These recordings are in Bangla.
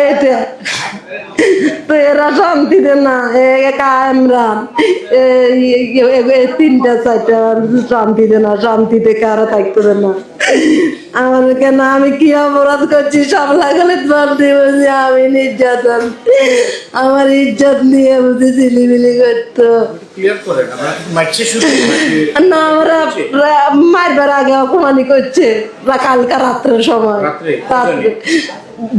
এইটা তো এরা শান্তি দেন না, ইমরান তিনটা চারটা শান্তি দেন না, শান্তিতে কারো থাকতে দেন না। আমার কেন আমি কি অপরাধ করছি সব লাগালে বলছি আমি নির্যাতন, আমার ইজ্জত নিয়ে বুঝি ঝিলিমিলি করতো না। আমরা মারবার আগে অপমানি করছে কালকা রাত্রের সময়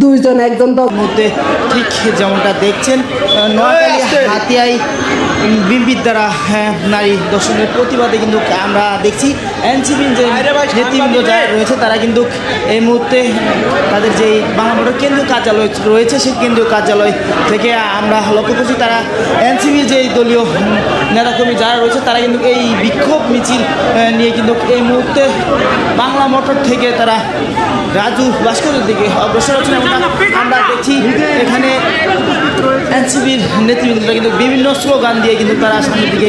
দুইজন একজন মধ্যে ঠিক যেমনটা দেখছেন নোয়াখালী হাতিয়ায় বিএনপির দ্বারা নারী দর্শনের প্রতিবাদে কিন্তু আমরা দেখছি এনসিপির যে নেতৃবৃন্দ যারা রয়েছে তারা কিন্তু এই মুহূর্তে তাদের যেই বাংলা মোটর কেন্দ্রীয় কার্যালয় রয়েছে সেই কেন্দ্রীয় কার্যালয় থেকে আমরা লক্ষ্য করছি তারা এনসিপির যে দলীয় নেতাকর্মী যারা রয়েছে তারা কিন্তু এই বিক্ষোভ মিছিল নিয়ে কিন্তু এই মুহূর্তে বাংলা মোটর থেকে তারা রাজু ভাস্করের দিকে অগ্রসর হচ্ছেন। আমরা দেখছি এখানে এনসিপির নেতৃবৃন্দরা কিন্তু বিভিন্ন স্লোগান দিয়ে কিন্তু তারা সামনের দিকে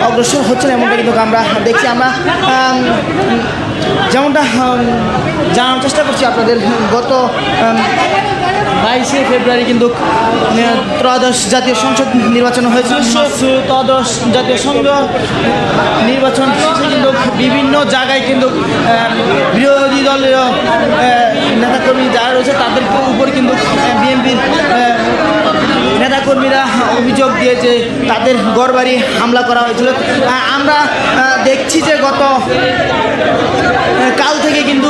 অগ্রসর হচ্ছেন, এমনটা কিন্তু আমরা দেখছি। আমরা যেমনটা জানার চেষ্টা করছি আপনাদের, গত 22শে ফেব্রুয়ারি কিন্তু ত্রয়োদশ জাতীয় সংসদ নির্বাচন হয়েছিল। ত্রয়োদশ জাতীয় সংসদ নির্বাচন শেষে কিন্তু বিভিন্ন জায়গায় কিন্তু বিরোধী দলীয় নেতাকর্মী যারা রয়েছে তাদের উপর কিন্তু বিএনপির নেতাকর্মীরা অভিযোগ দিয়ে যে তাদের ঘরবাড়ি হামলা করা হয়েছিল। আমরা দেখছি যে গত কাল থেকে কিন্তু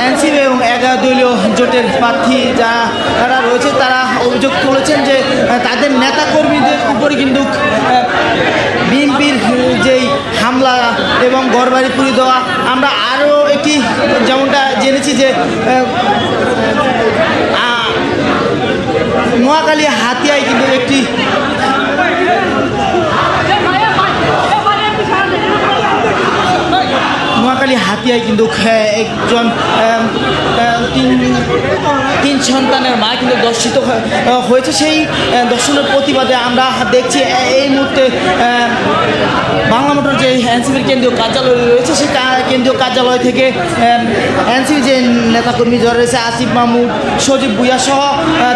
এনসিপি এবং 11 দলীয় জোটের প্রার্থী যারা রয়েছে তারা অভিযোগ করেছেন যে তাদের নেতাকর্মীদের উপরে কিন্তু বিএনপির যেই হামলা এবং ঘরবাড়ি পুড়িয়ে দেওয়া। আমরা আরও একটি যেমনটা জেনেছি যে নোয়াখালী হাতিয়ায় কিন্তু একটি নোয়াখালী হাতিয়ায় কিন্তু একজন তিন সন্তানের মা কিন্তু দর্শিত হয়েছে। সেই দর্শনের প্রতিবাদে আমরা দেখছি এই মুহূর্তে বাংলা মোটর যে এনসিপির কেন্দ্রীয় কার্যালয় রয়েছে সেই কেন্দ্রীয় কার্যালয় থেকে এনসিপি যে নেতাকর্মী যারা রয়েছে আসিফ মাহমুদ, সজীব ভুইয়া সহ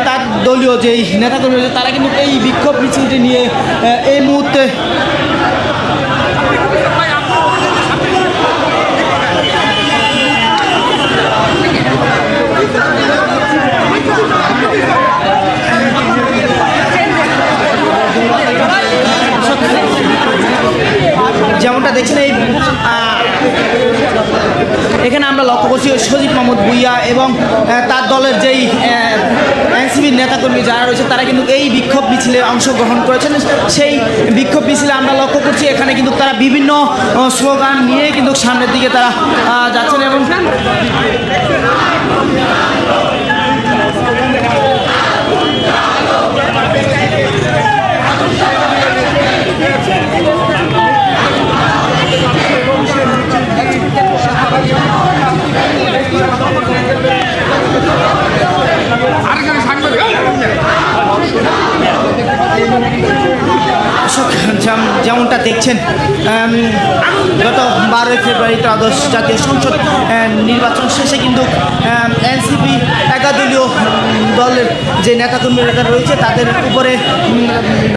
তার দলীয় যেই নেতাকর্মী রয়েছে তারা কিন্তু এই বিক্ষোভ মিছিলটি নিয়ে এই মুহূর্তে যেমনটা দেখছেন এই এখানে আমরা লক্ষ্য করছি সজীব মাহমুদ ভুইয়া এবং তার দলের যেই এনসিপির নেতাকর্মী যারা রয়েছে তারা কিন্তু এই বিক্ষোভ মিছিলে অংশগ্রহণ করেছেন। সেই বিক্ষোভ মিছিলে আমরা লক্ষ্য করছি এখানে কিন্তু তারা বিভিন্ন স্লোগান নিয়ে কিন্তু সামনের দিকে তারা যাচ্ছেন এবং যেমনটা দেখছেন গত 12ই ফেব্রুয়ারি ত্রয়োদশ জাতীয় সংসদ নির্বাচন শেষে কিন্তু এনসিপি 11 দলীয় দলের যে নেতাকর্মীরা রয়েছে তাদের উপরে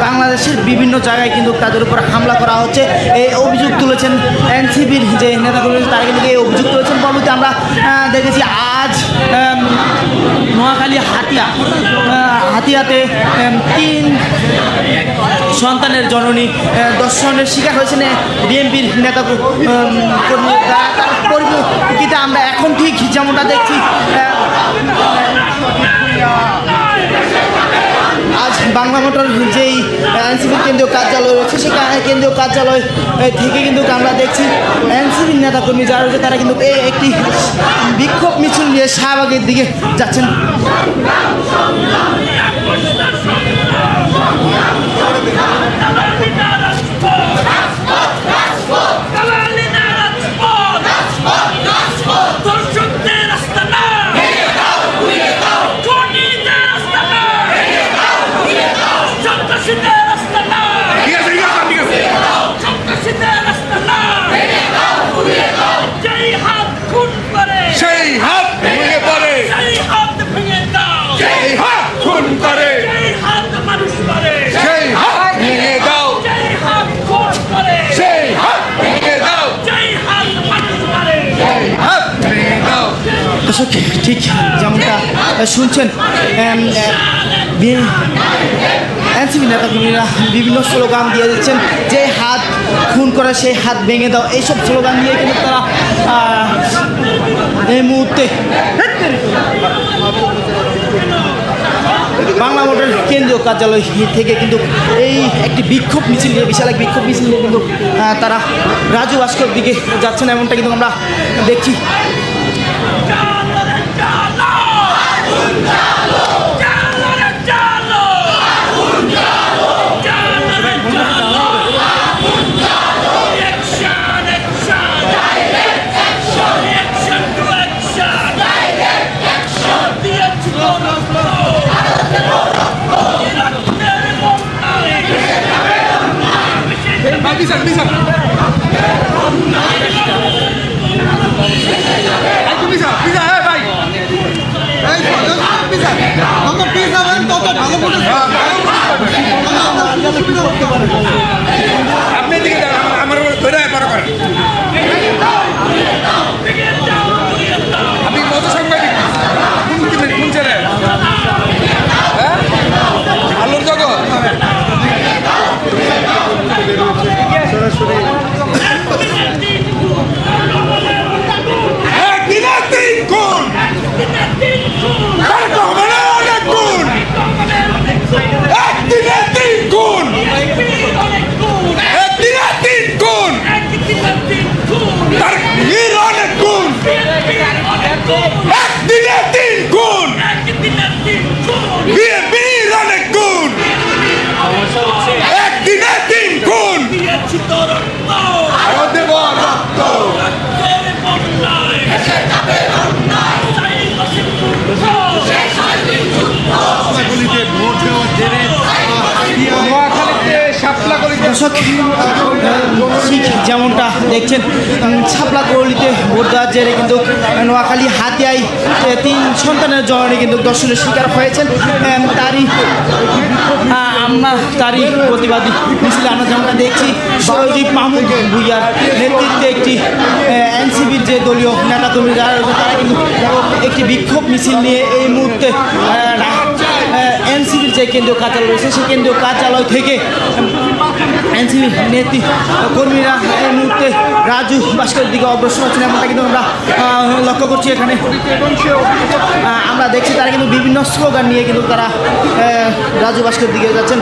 বাংলাদেশের বিভিন্ন জায়গায় কিন্তু তাদের উপর হামলা করা হচ্ছে এই অভিযোগ তুলেছেন এনসিপির যে নেতাকর্মী তারা কিন্তু এই অভিযোগ তুলেছেন। পরবর্তী আমরা দেখেছি আজ নোয়াখালী হাতিয়াতে 3 সন্তানের জননী দর্শনের শিকার হয়েছেন বিএনপির নেতা কর্মী। তার পরিপ্রেক্ষিতে আমরা এখন ঠিক যেমনটা দেখছি আজ বাংলা মোটর যেই এনসিপির কেন্দ্রীয় কার্যালয় রয়েছে সেই কেন্দ্রীয় কার্যালয় থেকে কিন্তু আমরা দেখছি এনসিপির নেতাকর্মী যারা রয়েছে তারা কিন্তু একটি বিক্ষোভ মিছিল নিয়ে শাহবাগের দিকে যাচ্ছেন। সেই হাত ভেঙে পড়ে দর্শক ঠিক যেমনটা শুনছেন এনসিপি নেতাকর্মীরা বিভিন্ন স্লোগান দিয়ে দিচ্ছেন, যে হাত খুন করে সেই হাত ভেঙে দাও, এইসব স্লোগান দিয়ে কিন্তু তারা এই মুহূর্তে বাংলা মোটর কেন্দ্রীয় কার্যালয় থেকে কিন্তু এই একটি বিক্ষোভ মিছিল নিয়ে, বিশাল এক বিক্ষোভ মিছিল নিয়ে কিন্তু তারা রাজু ভাস্কর দিকে যাচ্ছেন, এমনটা কিন্তু আমরা দেখছি। আপনি দিকে আমার ধরে পার করেন, আপনি কত সাংবাদিক কোন ছেলে, হ্যাঁ আলোর জগৎ দর্শক ঠিক যেমনটা দেখছেন, ছাপলা গলিতে ভোট দেওয়ার জেরে কিন্তু নোয়াখালী হাতিয়ায় 3 সন্তানের জননী কিন্তু দর্শনের শিকার হয়েছেন। তারই প্রতিবাদী মিছিলে আমরা যেমনটা দেখছি, সরজিৎ মাহমুদ ভুইয়ার নেতৃত্বে একটি এনসিপির যে দলীয় নেতাকর্মী যারা রয়েছে তারা কিন্তু একটি বিক্ষোভ মিছিল নিয়ে এই মুহূর্তে এনসিপির যে কেন্দ্রীয় কার্যালয় রয়েছে সেই কেন্দ্রীয় কার্যালয় থেকে এনসিপি কর্মীরা এই মুহূর্তে রাজু ভাস্করের দিকে অগ্রসর হচ্ছেন, এমনটা কিন্তু আমরা লক্ষ্য করছি। এখানে আমরা দেখছি তারা কিন্তু বিভিন্ন স্লোগান নিয়ে কিন্তু তারা রাজু ভাস্করের দিকে যাচ্ছেন।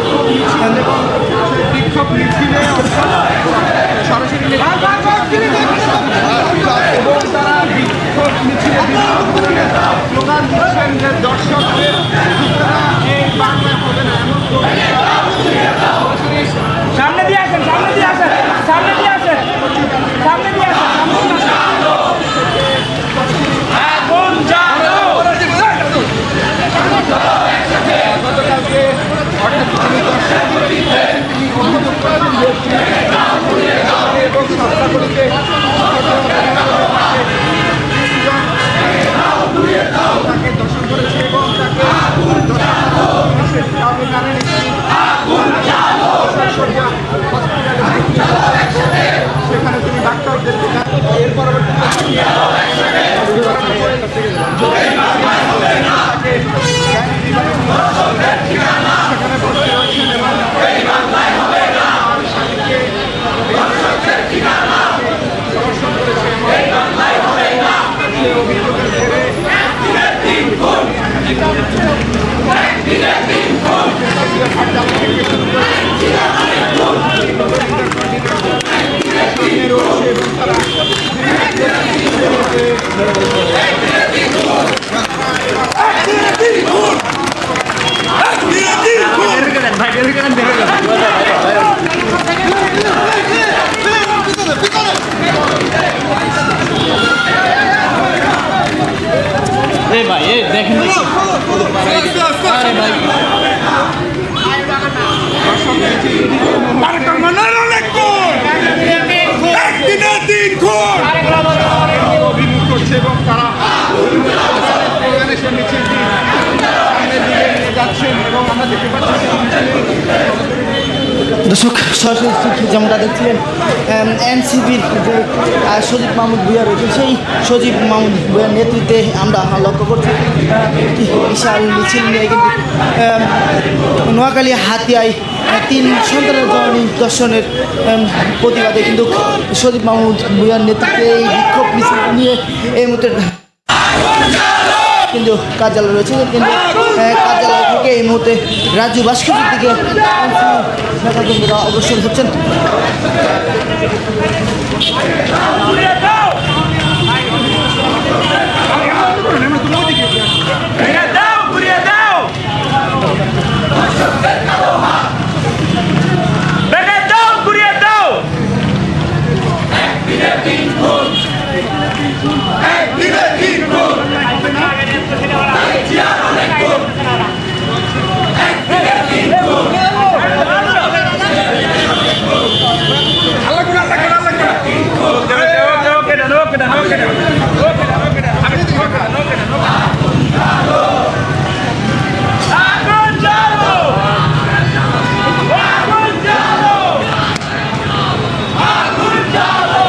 সামনে দিয়ে আসেন, সামনে দিয়ে আসেন, সামনে দিয়ে আসেন, সামনে দিয়ে আসেন। আগুন জ্বালো। সেখানে তিনি ডাক্তারদের এর পরবর্তীতে ভাই দেখেন অভিমুখ করছে এবং তারা সামনের দিকে নিয়ে যাচ্ছেন এবং আমরা দেখতে পাচ্ছি দর্শক সরাসরি যেমনটা দেখছিলেন এনসিপির যে সজীব মাহমুদ ভূঁইয়া রয়েছে সেই সজীব মাহমুদ ভূঁইয়ার নেতৃত্বে আমরা লক্ষ্য করছি একটি বিশাল মিছিল নিয়ে কিন্তু নোয়াখালী হাতিয়ায় 3 সন্তানের জননী দর্শনের প্রতিবাদে কিন্তু সজীব মাহমুদ ভূঁইয়ার নেতৃত্বে এই বিক্ষোভ মিছিল নিয়ে এই মুহূর্তে কিন্তু কার্যালয় রয়েছে কিন্তু কার্যালয় থেকে এই মুহূর্তে রাজ্য ভাস্কর্যের দিকে নেতাকর্মীরা অগ্রসর হচ্ছেন। ঘুরিয়ে দাও ভেঙে দাও ঘুরিয়ে দাও ভেঙে দাও ঘুরিয়ে দাও আগুন জ্বালো আগুন জ্বালো আগুন জ্বালো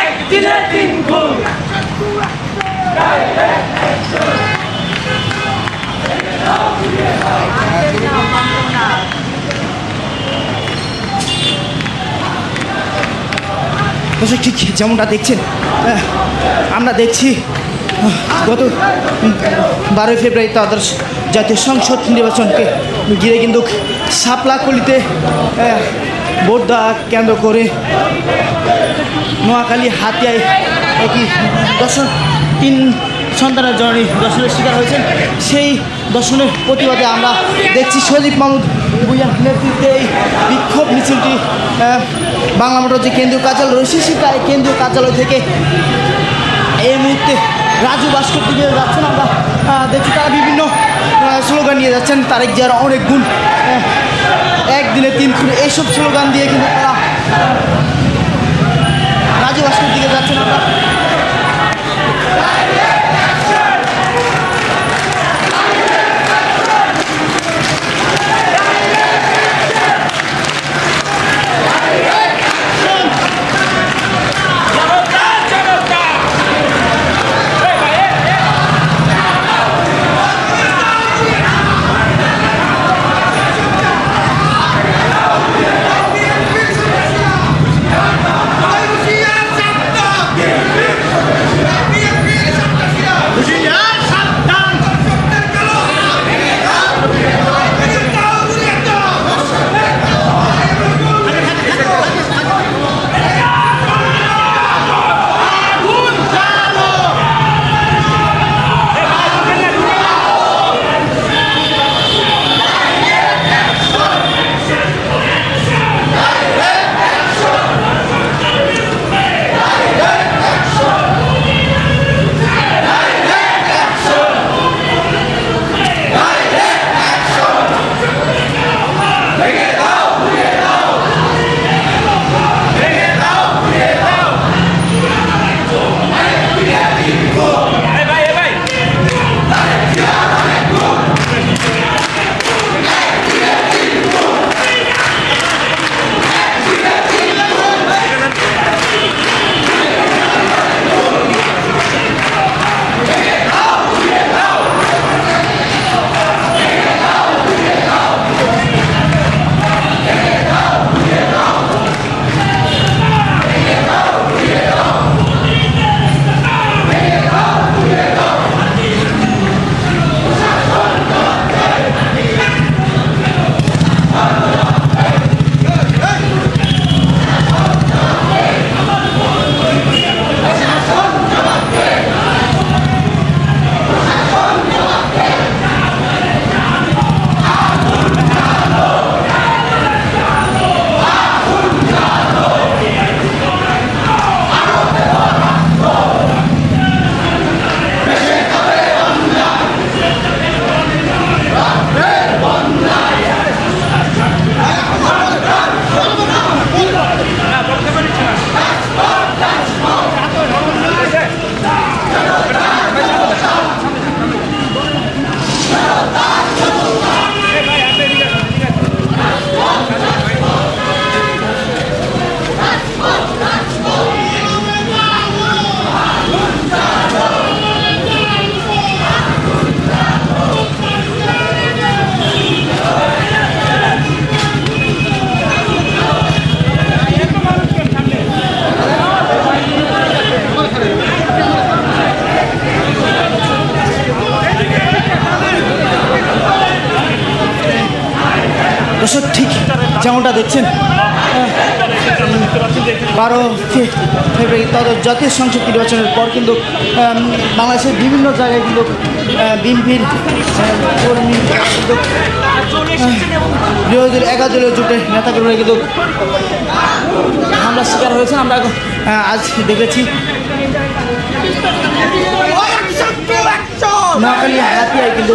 একদিনে 3 খুন দর্শক ঠিক যেমনটা দেখছেন আমরা দেখছি গত 12 ফেব্রুয়ারি দ্বাদশ জাতীয় সংসদ নির্বাচনকে ঘিরে কিন্তু শাপলাকলিতে ভোট দেওয়া কেন্দ্র করে নোয়াখালী হাতিয়ায় একই দর্শন 3 সন্তানের জননী দর্শনের শিকার হয়েছেন সেই দর্শনের প্রতিবাদে আমরা দেখছি সজীব মাহমুদ ভূঁইয়ার নেতৃত্বে এই বিক্ষোভ মিছিলটি বাংলা মোটর যে কেন্দ্রীয় কার্যালয় রয়েছে সেটা কেন্দ্রীয় কার্যালয় থেকে এই মুহূর্তে রাজু ভাস্কর দিকে যাচ্ছেন। আমরা দেখছি তারা বিভিন্ন স্লোগান নিয়ে যাচ্ছেন তারেক জিয়ার অনেক গুণ একদিনে 3 খুন এইসব স্লোগান দিয়ে কিন্তু তারা রাজু ভাস্কর দিকে যাচ্ছেন। আমরা যেমনটা দেখছেন 12 ফেব্রুয়ারি জাতীয় সংসদ নির্বাচনের পর কিন্তু বাংলাদেশের বিভিন্ন জায়গায় কিন্তু বিএনপির কর্মী কিন্তু বিরোধী দল 11 দলীয় জোটের নেতাকর্মীরা কিন্তু হামলার শিকার হয়েছে। আমরা আজ দেখেছি নোয়াখালী হাতিয়ায় কিন্তু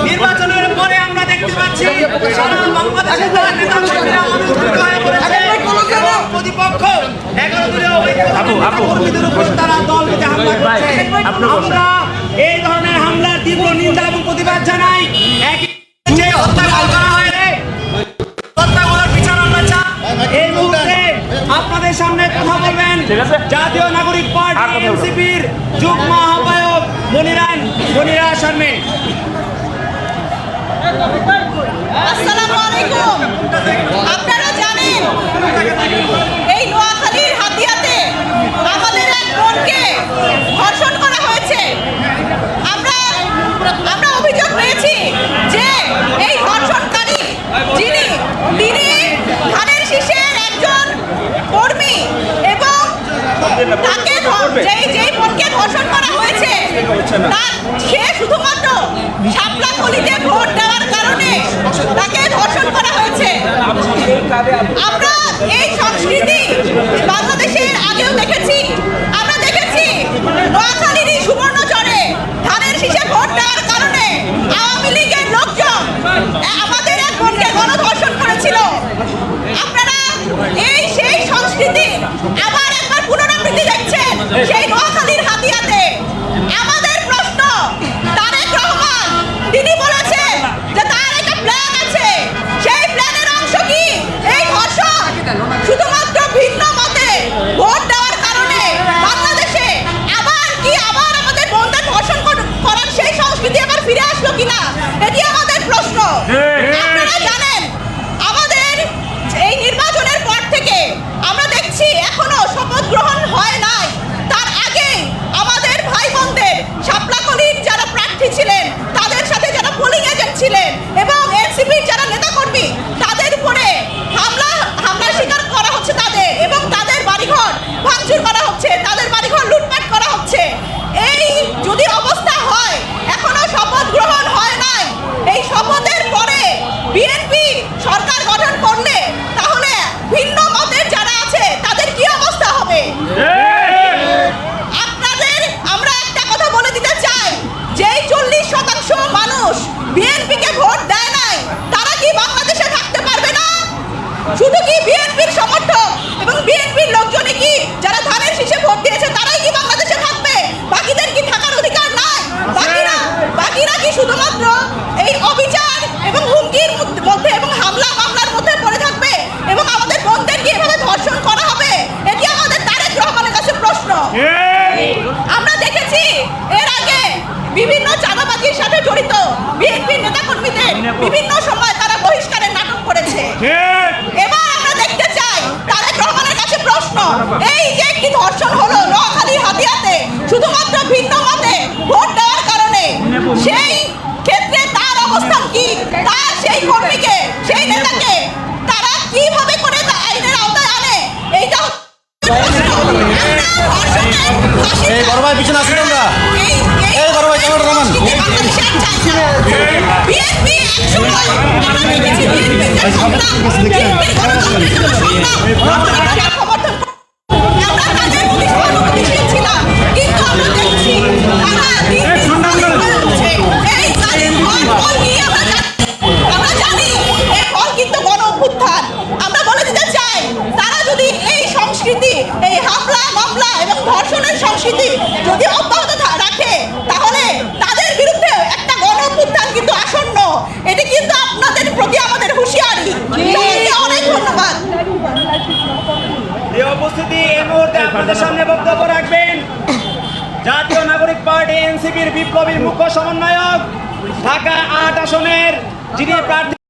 নির্বাচনের পরে আমরা দেখতে পাচ্ছি সারা বাংলাদেশে প্রতিপক্ষ 11 দলীয় কর্মীদের উপর তারা দলকে হামলা করছে। আমরা এই ধরনের হামলার তীব্র নিন্দা এবং প্রতিবাদ জানাই। একই যে হত্যাকাণ্ড করা হয়েছে হত্যাগুলোর বিচার আমরা চাই। এই মুহূর্তে আপনাদের সামনে কথা বলবেন জাতীয় নাগরিক পার্টি এনসিপির যুগ্ম আহ্বায়ক মনিরা শারমিন। আসসালামু আলাইকুম। আপনারা জানেন এই নোয়াখালীর হাতিয়াতে আমাদের এক বোনকে ধর্ষণ করা হয়েছে। আমরা অভিযোগ পেয়েছি যে এই ধর্ষণকারী তিনি ধানের শীষের একজন কর্মী এবং তাকে যেই বোনকে ধর্ষণ করা হয়েছে সে শুধুমাত্র শাপলাকলিতে ভোট দেওয়ার কারণে তাকে ধর্ষণ করা হয়েছে। আমরা এই সংস্কৃতি বাংলাদেশের আগেও দেখেছি। আমরা দেখেছি নোয়াখালীর সুবর্ণচরে ধানের শীষে ভোট দেওয়ার কারণে আওয়ামী লীগের লোকজন আমাদের এক বোনকে গণধর্ষণ করেছিল। আপনারা সেই সংস্কৃতি আবার একবার পুনরাবৃত্তি দেখছেন সেই নোয়াখালীর হাতিয়াতে। আমাদের প্রশ্ন, তারেক রহমান তিনি বলেছেন যে তার একটা প্ল্যান আছে। সেই প্ল্যানের অংশ কি এই ধর্ষণ? শুধুমাত্র ভিন্ন মতে ভোট দেওয়ার কারণে বাংলাদেশে আবার আমাদের বোনদের ধর্ষণ করার সেই সংস্কৃতি আবার ফিরে আসলো কিনা, এটি আমাদের প্রশ্ন। আপনারা জানেন আমাদের এই নির্বাচনের পর থেকে আমরা দেখছি এখনো শপথ গ্রহণ হয় নাই। তার আগে আমাদের ভাই বোনদের শাপলাকলির যারা প্রার্থী ছিলেন, তাদের সাথে যারা পোলিং এজেন্ট ছিলেন এবং এনসিপির যারা নেতাকর্মী, তাদের উপরে হামলার শিকার করা হচ্ছে তাদের, এবং তাদের বাড়িঘর ভাঙচুর করা হচ্ছে। বিভিন্ন সময় তারা বহিষ্কারের নাটক করেছে। এবার আমরা দেখতে চাই তারেক রহমানের কাছে প্রশ্ন, এই যে একটি ধর্ষণ হলো নোয়াখালী হাতিয়াতে শুধুমাত্র ভিন্ন মতে ভোট দেওয়ার কারণে, সেই ক্ষেত্রে তার অবস্থান কি? তার সেই কর্মীকে, সেই নেতাকে তারা কিভাবে করে আইনের আওতায় আনে? এইটা এই বড় ভাই পিছনে আসেন আমরা। এই বড় ভাই ক্যামেরা নামান। আমরা জানি এর ফল কিন্তু গণ অভ্যুত্থান। আমরা বলে দিতে চাই, তারা যদি এই সংস্কৃতি, এই হামলা মামলা এবং ধর্ষণের সংস্কৃতি যদি অব্যাহত রাখে, তাহলে তাদের বিরুদ্ধে একটা গণ অভ্যুত্থান কিন্তু আসন্ন। এটি কিন্তু আপনাদের প্রতি আমাদের হুঁশিয়ারি। সবাইকে অনেক ধন্যবাদ। এই উপস্থিতি এই মুহূর্তে আপনাদের সামনে বক্তব্য রাখবেন জাতীয় নাগরিক পার্টি এনসিপির বিপ্লবীর মুখ্য সমন্বয়ক, ঢাকা ৮ আসনের যিনি প্রার্থী